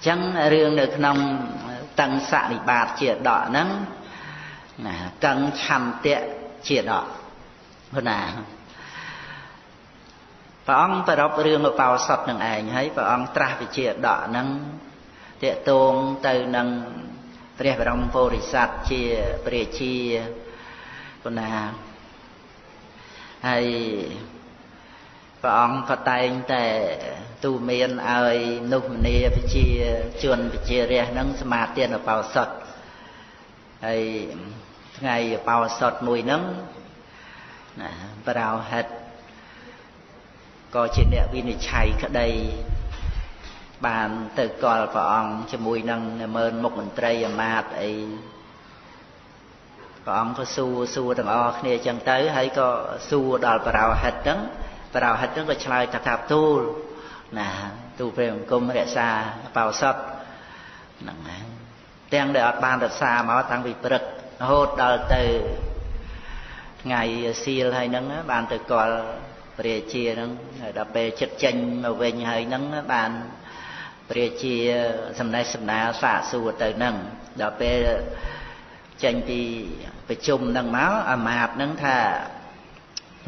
chẳng riêng được nông tăng xạ đi bạt chia đỏ nắng cân chăm tiệ chia đỏ hơn à và ông phải đọc riêng ở vào sọt nâng ảnh hay và ông tra về chia đỏ nắng tiệ tôn từ nângព្រះបរមពុរិស័ទជាព្រះជាប៉ុណ្ណាហើយព្រះអង្គក៏តែងតែទូមានឲ្យមនុស្សម្នាវិជាជនវិជារះហ្នឹងសមាទានបោសុតហើយថ្ងៃបោសុតមួយហ្នឹងប្រោហិតក៏ជាអ្នកវិនិច្ឆ័យក្តីបានទៅកល់ព្រះអង្គជាមួយនឹងមើលមុខមន្ត្រីអាមាត្យអីព្រះអង្គក៏សួរទាំងអស់គ្នាចឹងទៅហើយក៏សួរដល់បរោហិតហ្នឹងក៏ឆ្លើយថាទូលណាទូលព្រះអង្គមរក្សាបោសុតហ្នឹងហើយទាំងដែលអត់បានរក្សាមកតាំងពីព្រឹករហូតដល់ទៅថ្ងៃសៀលហើយហ្នឹងបានទៅកល់ព្រះជាហ្នឹងហើយដល់ពេលចិត្តចេញមកវិញហើយហ្នឹងបានព្រះជាសំណេះសំណាលសាកសួរទៅហ្នឹងដល់ពេលចេញពីប្រជុំហ្នឹងមកអាមាត្យហ្នឹងថា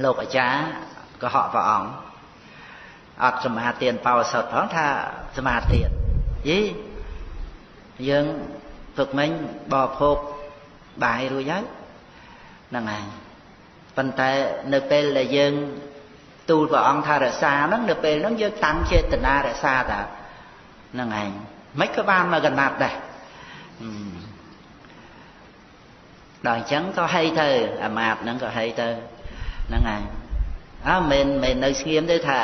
លោកអាចារ្យកុហកព្រះអង្គអត់សមាទានបោសុតផងថាសមាទានយីយើងฝึกមិញបរិភោគបាយរួចហើយហ្នឹងហើយប៉ុន្តែនៅពេលដែលយើងទូលព្រះអង្គថារក្សាហ្នឹងនៅពេលហ្នឹងយើងតាំងចេតនារក្សាតាហ្នឹងឯងមិនក៏បានមកកណាត់ដែរដល់អញ្ចឹងក៏ហីទៅអាមាត្យហ្នឹងក៏ហីទៅហ្នឹងឯងមិននៅស្ងៀមទេថា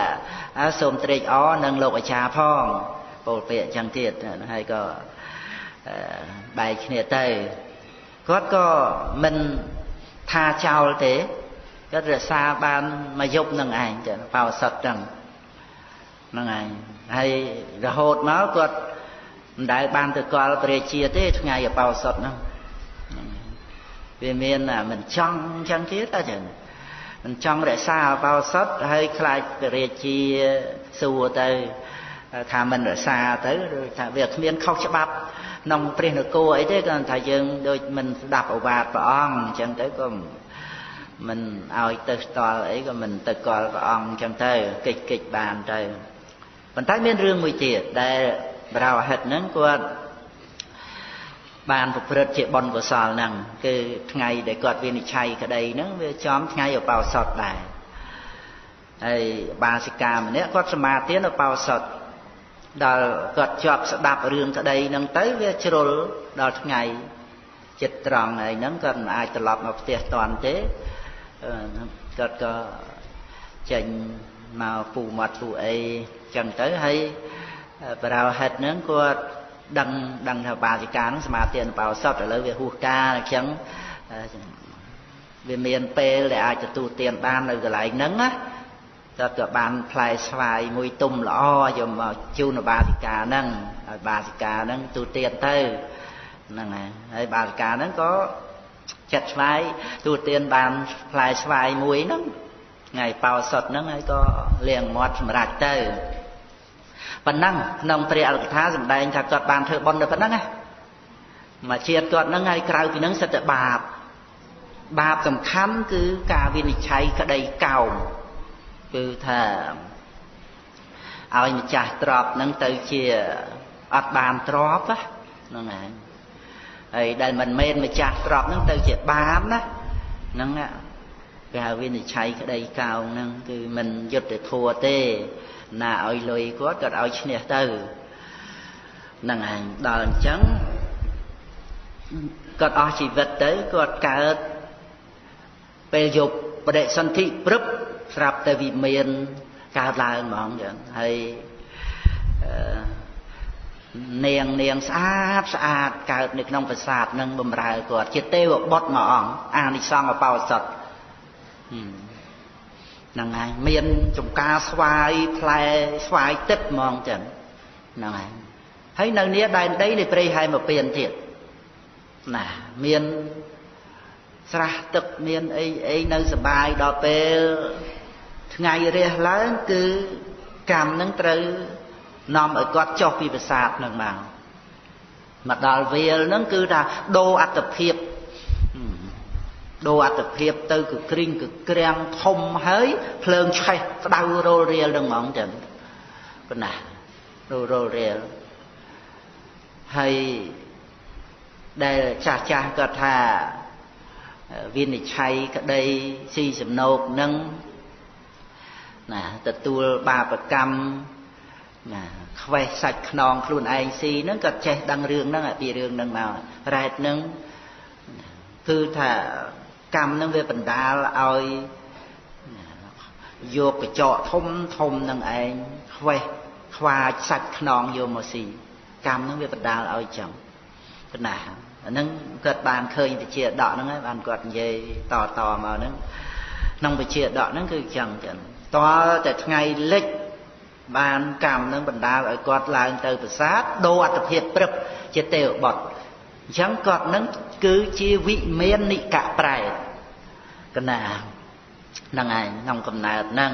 សូមត្រេកអរនឹងលោកអាចារ្យផងពោលពាក្យអញ្ចឹងទៀតហើយក៏បែកគ្នាទៅគាត់ក៏មិនថាចោលទេគាត់រក្សាបានមកយប់នឹងឯងទៅបោសុតហ្នឹងឯងហើយរហូតមកគាត់មិនដែលបានទៅកល់ព្រះជាទេថ្ងៃបោសុតហ្នឹងវាមានមិនចង់អញ្ចឹងទៀតតែចឹងមិនចង់រក្សាបោសុតហើយខ្លាចព្រះជាសួរទៅថាមិនរក្សាទៅឬថាវាគ្មានខុសច្បាប់ក្នុងព្រះនគរអីទេគាត់ថាយើងដូចមិនស្ដាប់ឱវាទព្រះអង្គអញ្ចឹងទៅក៏មិនឲ្យទៅស្ទាល់អីក៏មិនទៅកល់ព្រះអង្គអញ្ចឹងទៅកិច្ចបានទៅប៉ុន្តែមានរឿងមួយទៀតដែលបរោហិតហ្នឹងគាត់បានប្រព្រឹត្តជាបុណ្យកុសលហ្នឹងគឺថ្ងៃដែលគាត់វិនិច្ឆ័យក្តីហ្នឹងវាចំថ្ងៃឧបោសថដែរហើយបាសិកាម្នាក់គាត់សមាទានឧបោសថដល់គាត់ជាប់ស្ដាប់រឿងក្តីហ្នឹងទៅវាជ្រុលដល់ថ្ងៃចិត្តត្រង់ហើយហ្នឹងគាត់មិនអាចត្រឡប់មកផ្ទះតាន់ទេគាត់ក៏ចេញមកពូមាត់ពូអីចឹងទៅហើយបរោហិតហ្នឹងគាត់ដឹងថាបាសិកាហ្នឹងសមាទានបោសុតឥឡូវវាហួសកាលអញ្ចឹងវាមានពេលដែលអាចទទួលទានបាននៅកន្លែងហ្នឹងណាគាត់ក៏បានផ្លែស្វាយមួយទុំល្អយកមកជូនបាសិកាហ្នឹងឲ្យបាសិកាហ្នឹងទទួលទានទៅហ្នឹងហើយបាសិកាហ្នឹងក៏ចិត្តស្វាយទទួលទានបានផ្លែស្វាយមួយហ្នឹងថ្ងៃបោសុតហ្នឹងហើយក៏លាងមាត់សម្រាប់ទៅប៉ុណ្ណឹងក្នុងព្រះអរិយថាសម្ដែងថាគាត់បានធ្វើបុណ្យទៅប៉ុណ្ណឹងណាមកជាតិគាត់ហ្នឹងហើយក្រៅពីហ្នឹងសិតតែបាបសំខាន់គឺការវិនិច្ឆ័យក្តីកោមគឺថាឲ្យម្ចាស់ទ្រព្យហ្នឹងទៅជាអត់បានទ្រព្យហ្នឹងហើយដែលមិនមែនម្ចាស់ទ្រព្យហ្នឹងទៅជាបាបណាហ្នឹងគេហៅវិនិច្ឆ័យក្តីកោមហ្នឹងគឺមិនយុត្តិធម៌ទេណាឲ្យលុយគាត់ឲ្យឈ្នះទៅហ្នឹងឯងដល់អញ្ចឹងគាត់អស់ជីវិតទៅគាត់កើតពេលយប់បដិសន្ធិព្រឹបស្រាប់តែវិមានកើតឡើងហ្មងចឹងហើយនាងស្អាតកើតនៅក្នុងប្រាសាទនឹងបំរើគាត់ជាទេវបុត្រមួយអង្គអានិសង្ឃបោសុតហ្នឹងហើយមានចំការស្វាយផ្លែស្វាយទឹកហ្មងចឹងហ្នឹងហើយហើយនៅនេះដែនដីនៃព្រៃហែមពៀនទៀតណាមានស្រះទឹកមានអីនៅសបាយដល់ពេលថ្ងៃរះឡើងគឺកម្មនឹងត្រូវ នាំឲ្យគាត់ចុះពីប្រាសាទនឹងមកដល់វាលហ្នឹងគឺថាដូរអត្តភាពទៅគឺគ្រីងគឺក្រាំងធំហើយភ្លើងឆេះក្តៅរលរៀលនឹងហ្មងចឹងប៉ុណ្ណារលរៀលហើយដែលចាស់គាត់ថាវិនិច្ឆ័យក្តីស៊ីសំណោកនឹងណាទទួលបាបកម្មណាខ្វេះសាច់ខ្នងខ្លួនឯងស៊ីហ្នឹងក៏ចេះដឹងរឿងហ្នឹងពីរឿងហ្នឹងមករ៉ែតហ្នឹងគឺថាកម្មហ្នឹងវាបណ្ដាលឲ្យយកកញ្ចក់ធំហ្នឹងឯងខ្វេះខ្វាចសាច់ខ្នងយកមកស៊ីកម្មហ្នឹងវាបណ្ដាលឲ្យចឹងប៉ុណ្ណាអាហ្នឹងគាត់បានឃើញវិជាដកហ្នឹងហើយបានគាត់និយាយតមកហ្នឹងក្នុងវិជាដកហ្នឹងគឺចឹងតតែថ្ងៃលិចបានកម្មនឹងបណ្ដាលឲ្យគាត់ឡើងទៅប្រាសាទដូរអត្តភាពព្រឹបជាទេវបុត្រអញ្ចឹងគាត់នឹងគឺជាវិមាននិកៈប្រែតកណាហ្នឹងឯងក្នុងកំណើតហ្នឹង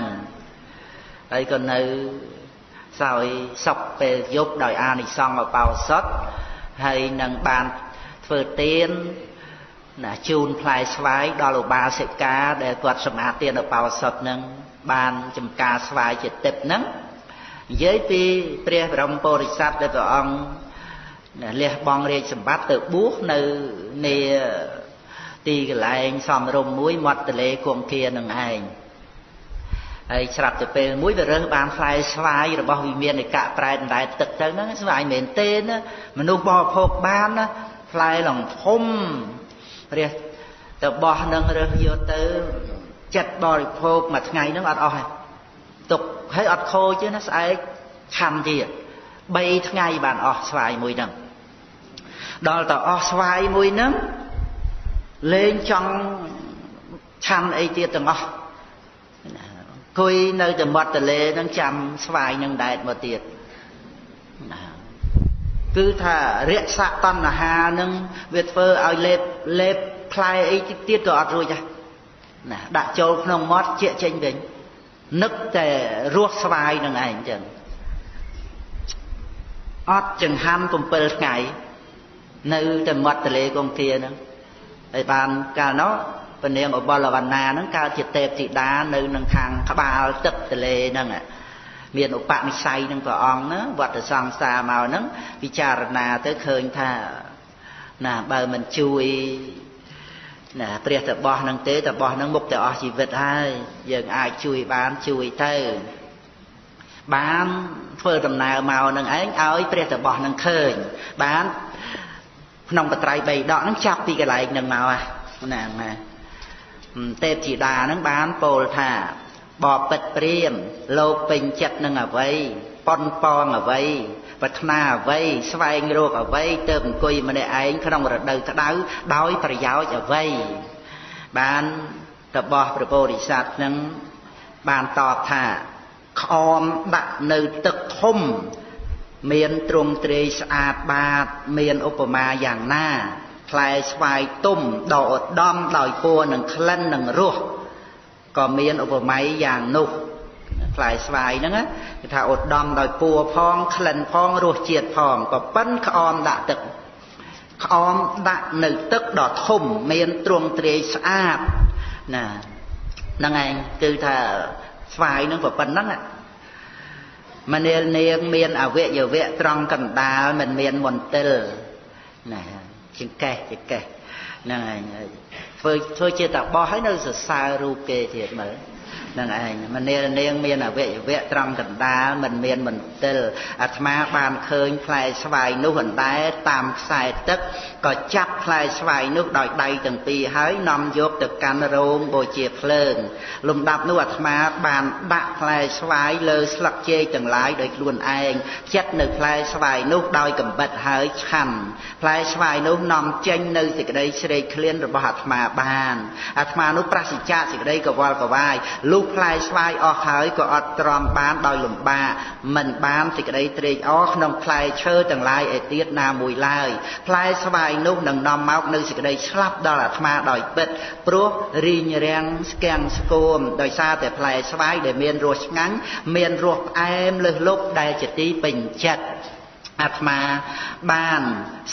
ហើយក៏នៅសោយសពពេលយប់ដោយអានិសង្ឃបោសុតហើយនឹងបានធ្វើទានណាជូនផ្លែស្វាយដល់ឧបាសិកាដែលគាត់សមាទានបោសុតហ្នឹងបានចំការស្វាយជាទឹកហ្នឹងនិយាយពីព្រះបរមពុរិស័ទដែលព្រះអង្គលះបង់រាជសម្បត្តិទៅបួសនៅនៃទីកន្លែងសំរុំមួយមាត់ទន្លេគង្គានឹងឯងហើយស្រាប់ទៅពេលមួយវារើសបានផ្លែស្វាយរបស់វិមាននិកៈប្រែតតែទឹកទៅហ្នឹងស្វាយមែនទេណាមនុស្សបរិភោគបានណាផ្លែឡងធំព្រះទៅបោះនឹងរើសយកទៅចិត្តបរិភោគមួយថ្ងៃហ្នឹងអត់អស់ទេទុកហើយអត់ខូចទេណាស្អែកខំទៀត3ថ្ងៃបានអស់ស្វាយមួយហ្នឹងដល់ទៅអស់ស្វាយមួយហ្នឹងលេងចង់ឆាន់អីទៀតទាំងអស់គួយនៅតែមាត់ទន្លេហ្នឹងចាំស្វាយហ្នឹងដែតមកទៀតគឺថារិក្សតណ្ហាហ្នឹងវាធ្វើឲ្យលេបផ្លែអីទៀតក៏អត់រួចដែរណាដាក់ចូលក្នុងមាត់ជាចេញវិញនឹកតែរសស្វាយនឹងឯងចឹងអត់ចង្ហាន់7ថ្ងៃនៅតែមាត់ទន្លេគង្គាហ្នឹងហើយបានកាលនោះពនាងអបលវណ្ណាហ្នឹងកើតជាទេពធីតានៅនឹងខាងក្បាលទឹកទន្លេហ្នឹងមានឧបនិស្ស័យនឹងព្រះអង្គណាវត្តសង្សារមកហ្នឹងពិចារណាទៅឃើញថាណាបើមិនជួយណាព្រះតបោះនឹងទេតបោះនឹងមុខទៅអស់ជីវិតហើយយើងអាចជួយបានជួយទៅបានធ្វើដំណើរមកនឹងឯងឲ្យព្រះតបោះនឹងឃើញបានក្នុងបត្រៃ3ដកនឹងចាប់ពីកន្លែងនឹងមកហ្នឹងណាទេពធីតានឹងបានពោលថាបបិទ្ធព្រាមលោកពេញចិត្តនឹងអ្វីប៉ុនប៉ងអ្វីប្រាថ្នាអ្វីស្វែងរកអ្វីទៅអង្គុយម្នាក់ឯងក្នុងរដូវក្តៅដោយប្រយោជន៍អ្វីបានរបស់ព្រះពោធិសត្វនឹងបានតបថាក្អមដាក់នៅទឹកធំមានទ្រង់ទ្រាយស្អាតបាតមានឧបមាយ៉ាងណាផ្លែស្វាយទុំដកឧត្តមដោយពណ៌និងក្លិននិងរសក៏មានឧបមាយ៉ាងនោះផ្លែស្វាយហ្នឹងគេថាឧត្តមដោយពណ៌ផងក្លិនផងរសជាតិផងក៏ប៉ិនក្អមដាក់ទឹកក្អមដាក់នៅទឹកដ៏ធំមានទ្រង់ទ្រាយស្អាតណាហ្នឹងឯងគឺថាស្វាយហ្នឹងក៏ប៉ុណ្ណឹងមនាលនាងមានអវយវៈត្រង់កណ្ដាលមិនមានមន្ទិលណាចង្កេះហ្នឹងឯងធ្វើជាតាបោះហើយនៅសរសើររូបគេទៀតមើលនឹងឯងមនាលនាងមានអវយវៈត្រង់កណ្ដាលមិនមានមន្ទិលអាត្មាបានឃើញផ្លែស្វាយនោះអណ្ដែតតាមខ្សែទឹកក៏ចាប់ផ្លែស្វាយនោះដោយដៃទាំងពីរហើយនាំយកទៅកាន់រោងបូជាភ្លើងលំដាប់នោះអាត្មាបានដាក់ផ្លែស្វាយលើស្លឹកចេកទាំងឡាយដោយខ្លួនឯងចិត្តនៅផ្លែស្វាយនោះដោយកំបិតហើយឆាន់ផ្លែស្វាយនោះនាំចេញនៅសេចក្តីស្រេកឃ្លានរបស់អាត្មាបានអាត្មានោះប្រសិជ្ជៈសេចក្តីកវល់កវាយលុះ ផ្លែស្វាយអស់ហើយក៏អត់ទ្រាំបានដោយលំបាកមិនបានសេចក្តីត្រេកអរក្នុងផ្លែឈើទាំងឡាយឯទៀតណាមួយឡើយផ្លែស្វាយនោះនឹងនាំមកនៅសេចក្តីស្លាប់ដល់អាត្មាដោយពិតព្រោះរីងរាំងស្គាំងស្គមដោយសារតែផ្លែស្វាយដែលមានរសឆ្ងាញ់មានរសផ្អែមលើសលប់ដែលជាទីពេញចិត្តអាត្មាបាន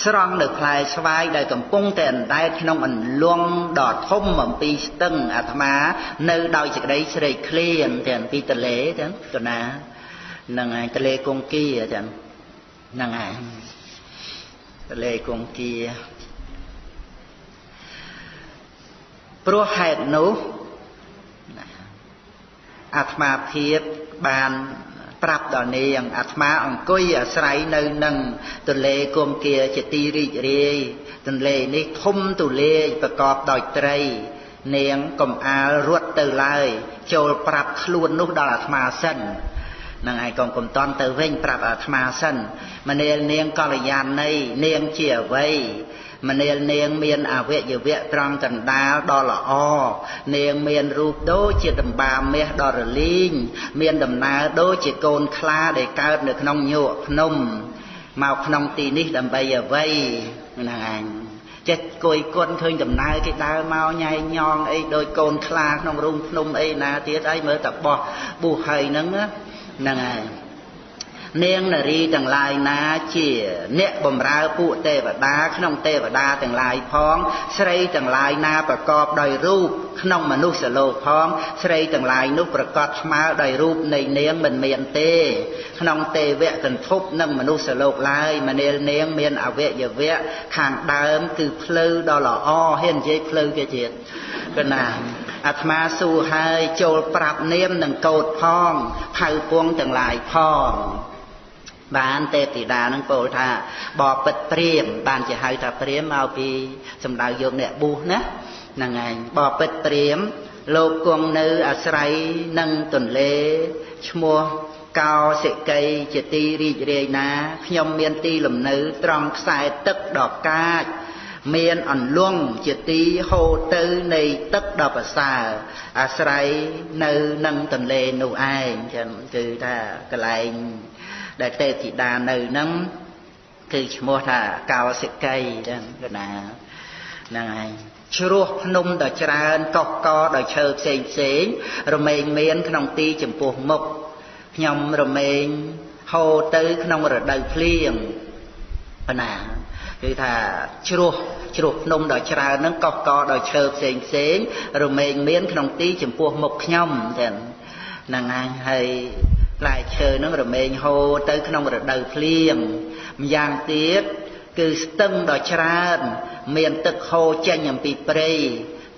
ស្រង់នៅផ្លែស្វាយដែលកំពុងតែអណ្ដែតក្នុងអន្លង់ដ៏ធំអំពីស្ទឹងអាត្មានៅដោយសេចក្តីស្រេកឃ្លានទាំងពីទលេទាំងកណាហ្នឹងហើយទលេគង្គាទាំងហ្នឹងហើយទលេគង្គាព្រោះហេតុនោះអាត្មាភាពបានប្រាប់ដល់នាងអាត្មាអង្គុយអាស្រ័យនៅនឹងទន្លេគង្គាជាទីរីករាយទន្លេនេះធំទូលាយប្រកបដោយត្រីនាងកំអាលរត់ទៅឡើយចូលប្រាប់ខ្លួននោះដល់អាត្មាសិននឹងឯងកុំតន់ទៅវិញប្រាប់អាត្មាសិនម្នាលនាងកល្យាណីនាងជាអ្វីម្នាលនាងមានអវយវៈត្រង់កណ្ដាលដ៏ល្អនាងមានរូបដូចជាដំបាមាសដ៏រលីងមានដំណើរដូចជាកូនខ្លាដែលកើតនៅក្នុងញក់ភ្នំមកក្នុងទីនេះដើម្បីអ្វីហ្នឹងឯងចេះគួយគុណឃើញដំណើរគេដើរមកញ៉ៃញងអីដូចកូនខ្លាក្នុងរូងភ្នំអីណាទៀតអីមើលតែបោះប៊ូហើយហ្នឹងហ្នឹងឯងនាងនារីទាំងឡាយណាជាអ្នកបំរើពួកទេវតាក្នុងទេវតាទាំងឡាយផងស្រីទាំងឡាយណាប្រកបដោយរូបក្នុងមនុស្សលោកផងស្រីទាំងឡាយនោះប្រកបស្មើដោយរូបនៃនាងមិនមានទេក្នុងទេវៈកន្ធប់និងមនុស្សលោកឡើយម្នាលនាងមានអវយវៈខាងដើមគឺភ្លៅដ៏ល្អហ៊ាននិយាយភ្លៅគេទៀតកណាអាត្មាសួរហើយចូលប្រាប់នាមនឹងកោតផងផៅពងទាំងឡាយផងបានទេពធីតានឹងពោលថាបបិទ្ធព្រាមបានជាហៅថាព្រាមមកពីសំដៅយកអ្នកប៊ូសណាហ្នឹងឯងបបិទ្ធព្រាមលោកគង់នៅអាស្រ័យនឹងទន្លេឈ្មោះកោសិកីជាទីរីករាយណាខ្ញុំមានទីលំនៅត្រង់ខ្សែទឹកដ៏កាចមានអន្លង់ជាទីហូរទៅនៃទឹកដ៏ប្រសើរអាស្រ័យនៅនឹងទន្លេនោះឯងចឹងគឺថាកន្លែងដែលទេពធីតានៅហ្នឹងគឺឈ្មោះថាកោសិកីចឹងគឺណាហ្នឹងហើយជ្រោះភ្នំដ៏ច្រើនកុះកដោយឈើផ្សេងផ្សេងរមែងមានក្នុងទីចំពោះមុខខ្ញុំរមែងហូរទៅក្នុងរដូវភ្លៀងប៉ុណ្ណាគឺថាជ្រោះភ្នំដ៏ច្រើនហ្នឹងកុះកដោយឈើផ្សេងផ្សេងរមែងមានក្នុងទីចំពោះមុខខ្ញុំចឹងហ្នឹងហើយផ្លែឈើនឹងរមែងហូរទៅក្នុងរដូវភ្លៀងម្យ៉ាងទៀតគឺស្ទឹងដ៏ច្រើនមានទឹកហូរចេញអំពីព្រៃ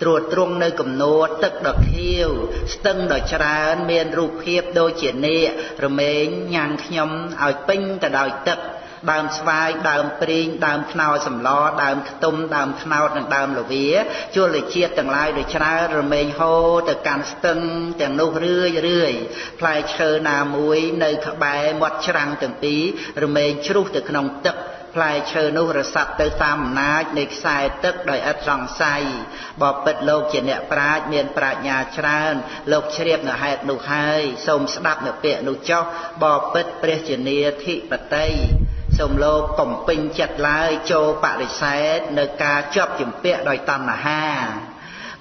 ត្រួតត្រងនៅគំនរទឹកដ៏ខៀវស្ទឹងដ៏ច្រើនមានរូបភាពដូចជានាគរមែងញ៉ាំងខ្ញុំឲ្យពេញទៅដោយទឹកដើមស្វាយដើមព្រីងដើមខ្នោសម្លដើមខ្ទុំដើមត្នោតនិងដើមល្វាជលជាតិទាំងឡាយដូចច្រើនរមែងហូរទៅកាន់ស្ទឹងទាំងនោះរឿយផ្លែឈើណាមួយនៅក្បែរមាត់ច្រាំងទាំងពីររមែងជ្រុះទៅក្នុងទឹកផ្លែឈើនោះរសាត់ទៅតាមអំណាចនៃខ្សែទឹកដោយឥតសង្ស័យបបិទ្ធលោកជាអ្នកប្រាជ្ញមានប្រាជ្ញាច្រើនលោកជ្រាបនៅហេតុនោះហើយសូមស្ដាប់នៅពាក្យនោះចុះបបិទ្ធព្រះជានាធិបតីសូមលោកកំពេញចិត្តឡើយចូលបរិសេធនៅការជាប់ជំពាក់ដោយតណ្ហា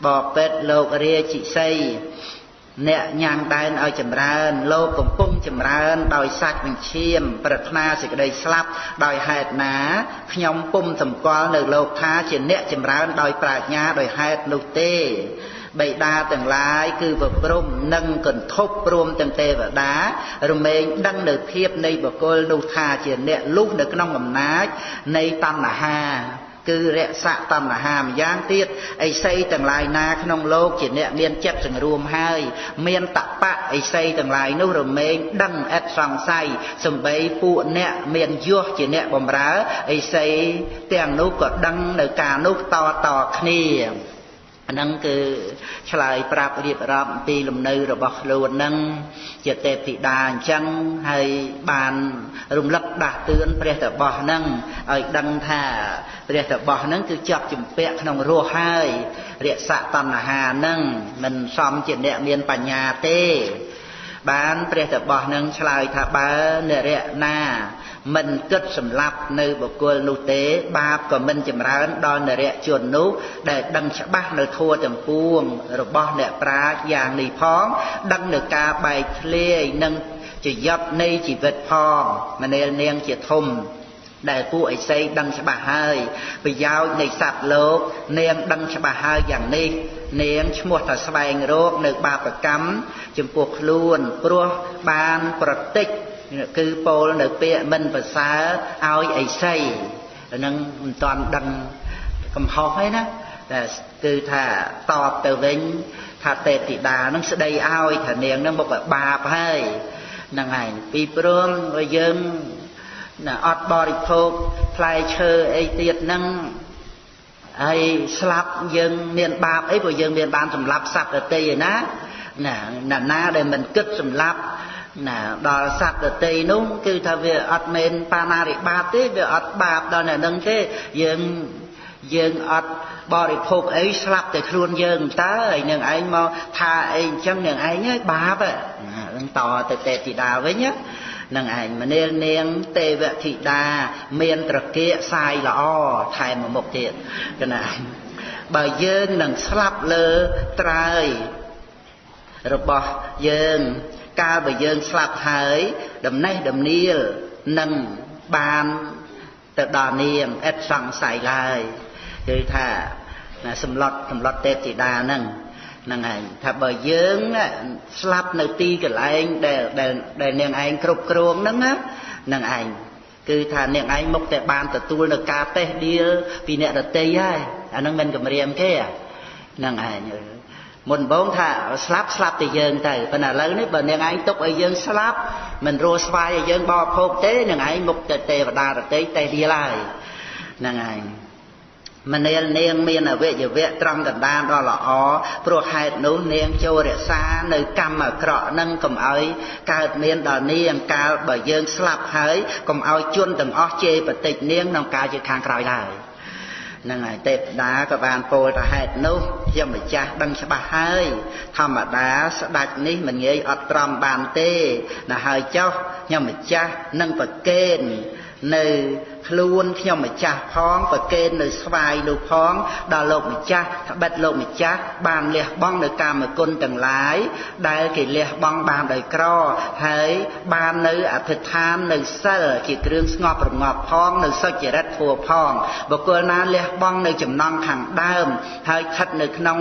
បបិទ្ធលោករាជិសីអ្នកញ៉ាំងដែនឲ្យចម្រើនលោកកំពុងចម្រើនដោយសាច់បញ្ឈាមប្រាថ្នាសេចក្តីស្លាប់ដោយហេតុណាខ្ញុំពុំសម្គាល់នៅលោកថាជាអ្នកចម្រើនដោយប្រាជ្ញាដោយហេតុនោះទេបិតាទាំងឡាយគឺប្រព្រំនិងកន្ធប់ព្រមទាំងទេវតារមែងដឹងនៅភាពនៃបុគ្គលនោះថាជាអ្នកលុះនៅក្នុងអំណាចនៃតណ្ហាគឺរក្សាតណ្ហាម្យ៉ាងទៀតឥសីទាំងឡាយណាក្នុងលោកជាអ្នកមានចិត្តសង្រួមហើយមានតបៈឥសីទាំងឡាយនោះរមែងដឹងឥតសង្ស័យសំបីពួកអ្នកមានយសជាអ្នកបម្រើឥសីទាំងនោះក៏ដឹងនៅការនោះតគ្នា ហ្នឹងគឺឆ្លើយប្រាប់រៀបរាប់ពីលំនៅរបស់ខ្លួនហ្នឹងជាទេពធីតាអញ្ចឹងហើយបានរំលឹកដាស់តឿនព្រះតបោះហ្នឹងឲ្យដឹងថាព្រះតបោះហ្នឹងគឺជាប់ជំពាក់ក្នុងរស់ហើយរក្សាតណ្ហាហ្នឹងមិនសមជាអ្នកមានបញ្ញាទេបានព្រះតបោះនឹងឆ្លើយថាបើនរៈណាមិនគិតសម្លាប់នៅបុគ្គលនោះទេបាបក៏មិនចម្រើនដល់នរៈជននោះដែលដឹងច្បាស់នៅធម៌ទាំងពួងរបស់អ្នកប្រាជ្ញយ៉ាងនេះផងដឹងនៅការបែកធ្លាយនិងជាយប់នៃជីវិតផងមនាលនាងជាធំដែលពួកឥសីដឹងច្បាស់ហើយប្រយោជន៍នៃសត្វលោកនាងដឹងច្បាស់ហើយយ៉ាងនេះនាងឈ្មោះថាស្វែងរកនៅបាបកម្មចំពោះខ្លួនព្រោះបានប្រតិចគឺពោលនៅពាក្យមិនប្រសើរឲ្យឥសីហ្នឹងមិនតាន់ដឹងកំហុសទេណាតែគឺថាតបទៅវិញថាទេពធីតានឹងស្ដីឲ្យថានាងនឹងមកបាបហើយហ្នឹងហើយពីព្រោះយើងអត់បរិភោគផ្លែឈើអីទៀតហ្នឹងហើយស្លាប់យើងមានបាបអីព្រោះយើងមានបានសម្លាប់សត្វដទៃឯណាណាដែលមិនគិតសម្លាប់ណាដល់សត្វដទៃនោះគឺថាវាអត់មែនបាណារិបាតទេវាអត់បាបដល់អ្នកនឹងទេយើងអត់បរិភោគអីស្លាប់តែខ្លួនយើងតើហើយនឹងឯងមកថាអីអញ្ចឹងនឹងឯងហើយបាបហ្នឹងតទៅទេពធីតាវិញណានឹងឯងមនាលនាងទេវធីតាមានត្រគាកសាយល្អថែមមុខទៀតកណាបើយើងនឹងស្លាប់លើត្រើយរបស់យើងកាលបើយើងស្លាប់ហើយដំណេះដំនាលនឹងបានទៅដល់នាងឥតសង្ស័យឡើយគឺថាសម្លុតទេពធីតាហ្នឹងឯងថាបើយើងស្លាប់នៅទីកន្លែងដែលនាងឯងគ្រប់គ្រងហ្នឹងឯងគឺថានាងឯងមកតែបានទទួលនៅការតេះដៀលពីអ្នកដតីហើយអាហ្នឹងមិនគម្រាមគេហ្នឹងឯងមុនបងថាស្លាប់តែយើងទៅប៉ុន្តែឥឡូវនេះបើនាងឯងទុកឲ្យយើងស្លាប់មិនរស់ស្វាយឲ្យយើងបរិភោគទេនាងឯងមុខតែទេវតាដតីតេះដៀលហើយហ្នឹងឯងមនាលនាងមានអវយវៈត្រង់កណ្ដាលដ៏ល្អព្រោះហេតុនោះនាងចូលរក្សានៅកម្មអាក្រក់នឹងកុំឲ្យកើតមានដល់នាងកាលបើយើងស្លាប់ហើយកុំឲ្យជនទាំងអស់ជេរបតិចនាងក្នុងការជាខាងក្រោយឡើយហ្នឹងហើយទេពតាក៏បានពោលថាហេតុនោះខ្ញុំម្ចាស់ដឹងច្បាស់ហើយធម្មតាស្ដេចនេះមិនងាយអត់ទ្រាំបានទេណាហើយចុះខ្ញុំម្ចាស់នឹងប្រកេននៅខ្លួនខ្ញុំម្ចាស់ផងប្រកេននៅស្វាយនោះផងដល់លោកម្ចាស់ត្បិតលោកម្ចាស់បានលះបង់នៅកាមគុណទាំងឡាយដែលគេលះបង់បានដោយក្រហើយបាននៅអធិដ្ឋាននៅសិលជាគ្រឿងស្ងប់រងាប់ផងនៅសុចរិតធម៌ផងបុគ្គលណាលះបង់នៅចំណង់ខាងដើមហើយស្ថិតនៅក្នុង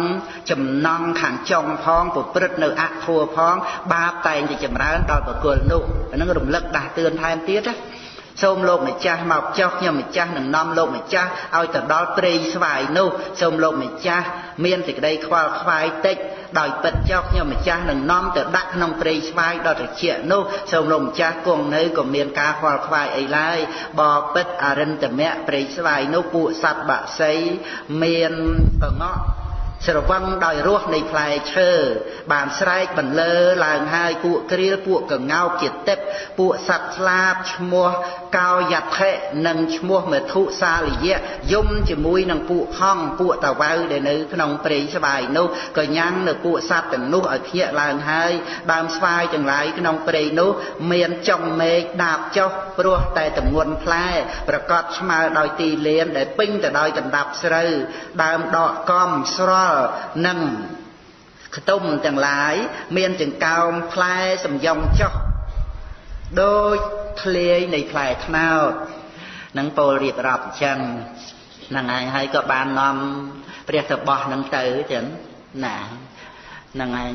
ចំណង់ខាងចុងផងប្រព្រឹត្តនៅអធម៌ផងបាបតែងតែចម្រើនដល់បុគ្គលនោះអានឹងរំលឹកដាស់តឿនថែមទៀតណាសូមលោកម្ចាស់មកចុះខ្ញុំម្ចាស់នឹងនាំលោកម្ចាស់ឲ្យទៅដល់ព្រៃស្វាយនោះសូមលោកម្ចាស់មានសេចក្តីខ្វល់ខ្វាយតិចដោយពិតចុះខ្ញុំម្ចាស់នឹងនាំទៅដាក់ក្នុងព្រៃស្វាយដ៏ត្រជាក់នោះសូមលោកម្ចាស់គង់នៅក៏មានការខ្វល់ខ្វាយអីឡើយបបិទ្ធអរិន្ទមៈព្រៃស្វាយនោះពួកសត្វបក្សីមានកងក់ស្រវឹងដោយរសនៃផ្លែឈើបានស្រែកបន្លឺឡើងហើយពួកគ្រាលពួកកងោកជាទឹកពួកសត្វស្លាបឈ្មោះកោយថៈនិងឈ្មោះមធុសាលយៈយំជាមួយនឹងពួកហង្សពួកតាវៅដែលនៅក្នុងព្រៃស្វាយនោះក៏ញ៉ាំងនៅពួកសត្វទាំងនោះឲ្យភ្ញាក់ឡើងហើយដើមស្វាយទាំងឡាយក្នុងព្រៃនោះមានចុងមេឃដាបចុះព្រោះតែទម្ងន់ផ្លែប្រកាសស្មើដោយទីលានដែលពេញទៅដោយកណ្ដាប់ស្រូវដើមដកកំស្រល់និងខ្ទុំទាំងឡាយមានចង្កោមផ្លែសំយ៉ុងចុះដូចធ្លាយនៃផ្លែត្នោតនឹងពោលរៀបរាប់អញ្ចឹងហ្នឹងហើយក៏បាននាំព្រះតបោះនឹងទៅចឹងណាហ្នឹងហើយ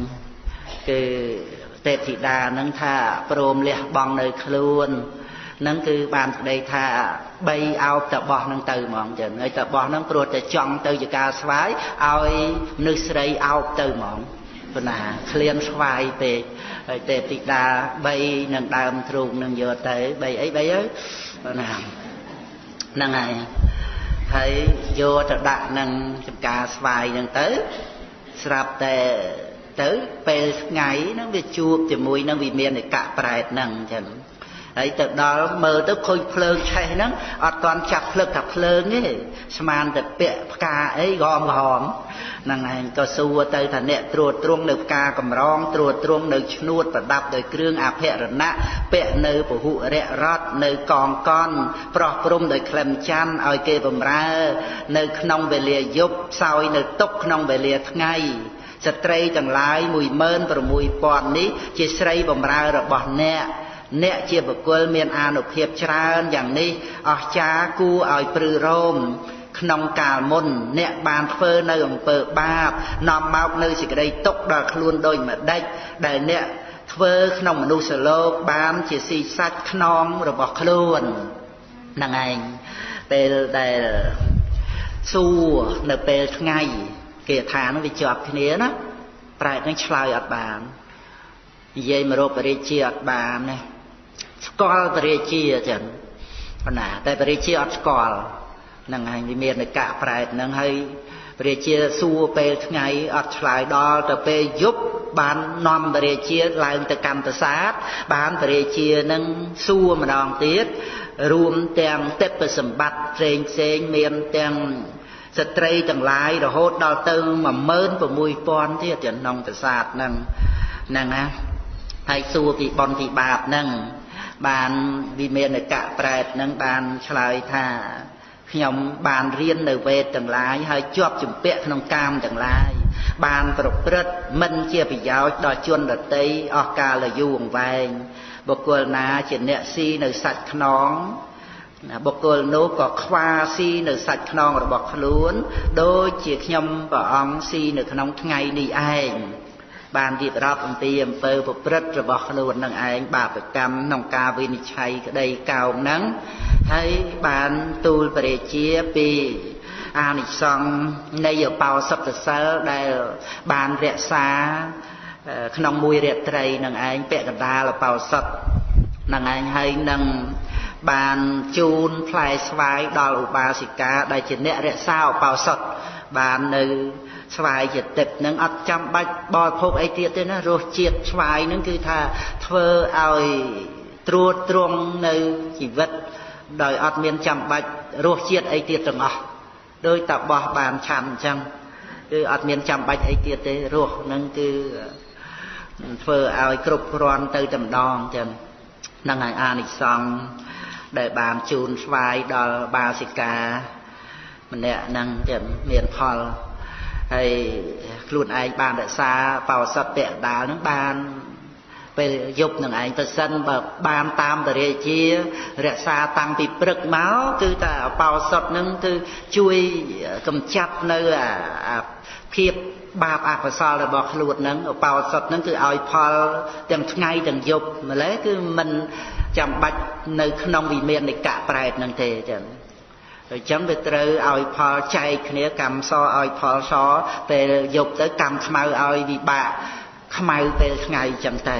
គឺទេពធីតានឹងថាព្រមលះបង់នៅខ្លួននឹងគឺបានប្តីថាបីអោបតបោះនឹងទៅហ្មងចឹងហើយតបោះនឹងព្រោះតែចង់ទៅជាការស្វាយឲ្យមនុស្សស្រីអោបទៅហ្មងប៉ុណ្ណាឃ្លានស្វាយពេកហើយទេពធីតាបីនឹងដើមទ្រូងនឹងយកទៅបីអីបីហើយប៉ុណ្ណាហ្នឹងហើយ ហើយយកទៅដាក់នឹងចំការស្វាយហ្នឹងទៅស្រាប់តែទៅពេលថ្ងៃហ្នឹងវាជួបជាមួយនឹងវិមាននៃកៈប្រែតហ្នឹងអញ្ចឹងហើយទៅដល់មើលទៅឃើញភ្លើងឆេះហ្នឹងអត់ទាន់ចាប់ភ្លឹកថាភ្លើងទេស្មានតែពាក់ផ្កាអីរមហ្នឹងឯងក៏សួរទៅថាអ្នកត្រួតត្រងនៅផ្កាកំរងត្រួតត្រងនៅឈ្នួតប្រដាប់ដោយគ្រឿងអភរណៈពាក់នៅពហុរៈរតនៅកងកន់ប្រោះព្រំដោយក្លិមច័ន្ទឲ្យគេបំរើនៅក្នុងវេលាយប់សោយនៅទុកក្នុងវេលាថ្ងៃស្ត្រីទាំងឡាយ 16,000 នេះជាស្រីបំរើរបស់អ្នកជាបុគ្គលមានអានុភាពច្រើនយ៉ាងនេះអស្ចារ្យគួរឲ្យព្រឺរោមក្នុងកាលមុនអ្នកបានធ្វើនៅអំពើបាបនាំមកនៅសេចក្តីទុក្ខដល់ខ្លួនដូចម្ដេចដែលអ្នកធ្វើក្នុងមនុស្សលោកបានជាស៊ីសាច់ខ្នងរបស់ខ្លួនហ្នឹងឯងពេលដែលសួរនៅពេលថ្ងៃគេថានោះវាជាប់គ្នាណាប្រែកនឹងឆ្លើយអត់បាននិយាយមករកបរិជាអត់បានណាស្គាល់បរិជាចឹងប៉ុណ្ណាតែបរិជាអត់ស្គាល់ហ្នឹងហើយវាមានតែកៈប្រែតហ្នឹងហើយបរិជាសួរពេលថ្ងៃអត់ឆ្លើយដល់ទៅពេលយប់បាននាំបរិជាឡើងទៅកម្មប្រាសាទបានបរិជានឹងសួរម្ដងទៀតរួមទាំងទេពសម្បត្តិផ្សេងមានទាំងស្ត្រីទាំងឡាយរហូតដល់ទៅ 16,000 ទៀតក្នុងប្រាសាទហ្នឹងណាហើយសួរពីបុណ្យពីបាបហ្នឹងបានវិមានកៈប្រែតហ្នឹងបានឆ្លើយថាខ្ញុំបានរៀននៅវេទទាំងឡាយហើយជាប់ជំពាក់ក្នុងកាមទាំងឡាយបានប្រព្រឹត្តមិនជាប្រយោជន៍ដល់ជនដទៃអស់កាលយូរអង្វែងបុគ្គលណាជាអ្នកស៊ីនៅសាច់ខ្នងបុគ្គលនោះក៏ខ្វាស៊ីនៅសាច់ខ្នងរបស់ខ្លួនដូចជាខ្ញុំព្រះអង្គស៊ីនៅក្នុងថ្ងៃនេះឯងបានរៀបរាប់អំពីអំពើប្រព្រឹត្តរបស់ខ្លួននឹងឯងបាបកម្មក្នុងការវិនិច្ឆ័យក្តីកោងហ្នឹងហើយបានទូលបរិជាពីអានិសង្សនៃឧបោសថសិលដែលបានរក្សាក្នុងមួយរាត្រីនឹងឯងពាក់កណ្ដាលឧបោសថនឹងឯងហើយនឹងបានជូនផ្លែស្វាយដល់ឧបាសិកាដែលជាអ្នករក្សាឧបោសថបាននៅស្វាយជាទឹកនឹងអត់ចាំបាច់បរិភោគអីទៀតទេណារសជាតិស្វាយនឹងគឺថាធ្វើឲ្យត្រួតត្រងនៅជីវិតដោយអត់មានចាំបាច់រសជាតិអីទៀតទាំងអស់ដោយតែបោះបានឆាន់អញ្ចឹងគឺអត់មានចាំបាច់អីទៀតទេរសនឹងគឺធ្វើឲ្យគ្រប់គ្រាន់ទៅតែម្ដងអញ្ចឹងហ្នឹងហើយអានិសង្សដែលបានជូនស្វាយដល់បាសិកាម្នាក់ហ្នឹងទៀតមានផលហើយខ្លួនឯងបានរក្សាបោសុតពាក់កណ្ដាលហ្នឹងបានពេលយប់នឹងឯងប្រសិនបើបានតាមបរិជារក្សាតាំងពីព្រឹកមកគឺតែបោសុតហ្នឹងគឺជួយកម្ចាត់នៅអាភាពបាបអកុសលរបស់ខ្លួនហ្នឹងបោសុតហ្នឹងគឺឲ្យផលទាំងថ្ងៃទាំងយប់ម្ល៉េះគឺមិនចាំបាច់នៅក្នុងវិមាននៃកៈប្រែតហ្នឹងទេចឹងអញ្ចឹងវាត្រូវឲ្យផលចែកគ្នាកម្មសឲ្យផលសពេលយប់ទៅកម្មខ្មៅឲ្យវិបាកខ្មៅពេលថ្ងៃអញ្ចឹងទៅ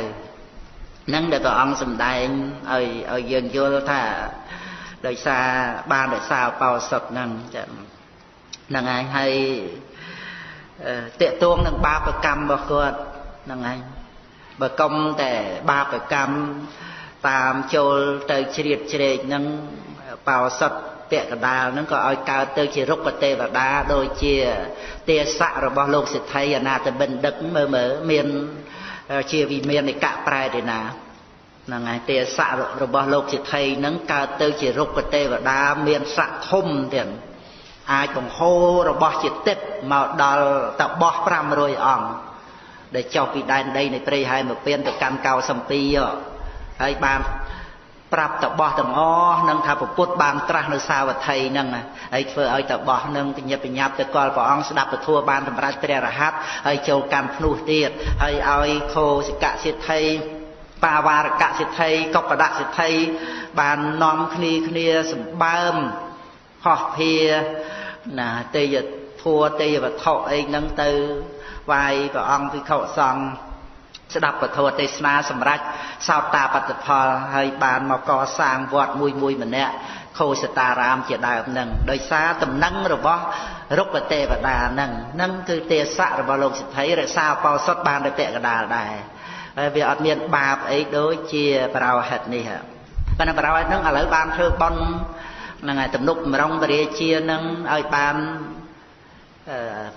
នឹងដែលព្រះអង្គសម្ដែងឲ្យយើងយល់ថាដោយសារបានរក្សាបោសុតហ្នឹងចឹងហ្នឹងហើយតេតួងនឹងបាបកម្មរបស់គាត់ហ្នឹងហើយបើកុំតែបាបកម្មតាមចូលទៅជ្រៀតជ្រែកហ្នឹងបោសុតពាក់កណ្ដាលហ្នឹងក៏ឲ្យកើតទៅជារុក្ខទេវតាដូចជាទេសៈរបស់លោកសិទ្ធិអនាថបិណ្ឌិកមើលមានជាវិមាននៃកៈប្រែទេណាហ្នឹងហើយទេសៈរបស់លោកសិទ្ធិហ្នឹងកើតទៅជារុក្ខទេវតាមានស័ក្តិធំទៀតអាចបង្ហូររបស់ជាទឹកមកដល់តបោះ500អង្គដែលចុះពីដែនដីនៃព្រៃហែមពៀនទៅកាន់កោសំពីហើយបានប្រាប់តបោះទាំងអស់នឹងថាពុទ្ធបានត្រាស់នៅសាវត្ថីហ្នឹងហើយធ្វើឲ្យតបោះនឹងបញ្ញាបញ្ញាប់ទៅកលព្រះអង្គស្ដាប់ពធបានសម្រេចព្រះរហ័តហើយចូលកម្មភ្នោះទៀតហើយឲ្យខោសិកសិទ្ធិបាវារកសិទ្ធិកុបដសិទ្ធិបាននាំគ្នាសម្បើមហោះភាណាទេយធัวទេយវត្ថុអីហ្នឹងទៅវាយព្រះអង្គភិក្ខុសង្ឃ ស្ដាប់ពធទេសនាសម្រាប់សោតតាបត្តផលហើយបានមកកសាងវត្តមួយម្នាក់ខោសតារាមជាដើមនឹងដោយសារតំណែងរបស់រុក្ខទេវតានឹងគឺទេសៈរបស់លោកសិទ្ធិរក្សាបោសុតបានដោយពាក្យកដាលដែរហើយវាអត់មានបាបអីដូចជាប្រោហិតនេះប៉ុន្តែប្រោហិតនឹងឥឡូវបានធ្វើបន់ហ្នឹងហើយទំនុកបំរុងពរាជានឹងឲ្យបាន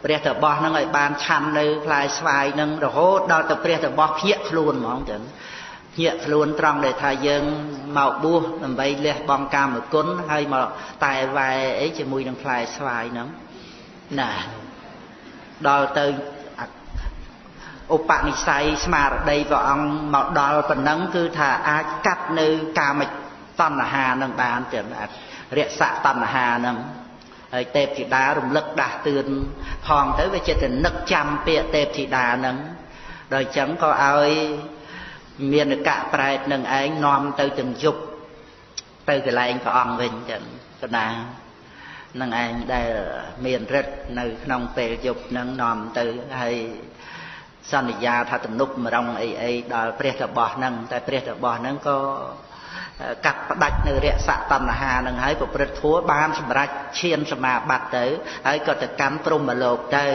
ព្រះតបោះនឹងឲ្យបានឆាន់នៅផ្លែស្វាយនឹងរហូតដល់ទៅព្រះតបោះភ្ញាក់ខ្លួនហ្មងចឹងភ្ញាក់ខ្លួនត្រង់ដែលថាយើងមកបួសដើម្បីលះបង់កាមគុណហើយមកតែវ៉ែអីជាមួយនឹងផ្លែស្វាយហ្នឹងណាដល់ទៅឧបនិស្ស័យស្មារតីព្រះអង្គមកដល់ប៉ុណ្ណឹងគឺថាអាចកាត់នៅកាមតណ្ហានឹងបានចឹងរក្សាតណ្ហានឹងហើយទេពធីតារំលឹកដាស់តឿនផងទៅវាចិត្តនឹកចាំពាក្យទេពធីតានឹងដល់ចឹងក៏ឲ្យមានកៈប្រែតនឹងឯងនាំទៅទាំងយប់ទៅកន្លែងព្រះអង្គវិញចឹងកណានឹងឯងដែលមានរិទ្ធនៅក្នុងពេលយប់នឹងនាំទៅហើយសន្យាថាទំនុកម្រងអីដល់ព្រះតបោះនឹងតែព្រះតបោះនឹងក៏កាត់ផ្ដាច់នៅរក្សាតណ្ហានឹងហើយប្រព្រឹត្តធម៌បានសម្រេចឈានសមាបត្តិទៅហើយក៏ទៅកម្មព្រហ្មលោកទៅ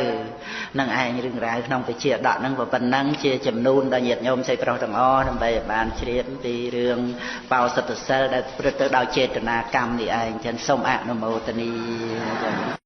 នឹងឯងរឿងរ៉ាវក្នុងវិជាដកនឹងប៉ុណ្ណឹងជាចំនួនដល់ញាតិញោមស្រីប្រុសទាំងអស់ដើម្បីឲ្យបានជ្រាបពីរឿងបោសុទ្ធសិលដែលប្រព្រឹត្តទៅដោយចេតនាកម្មនេះឯងចឹងសូមអនុមោទនាចឹង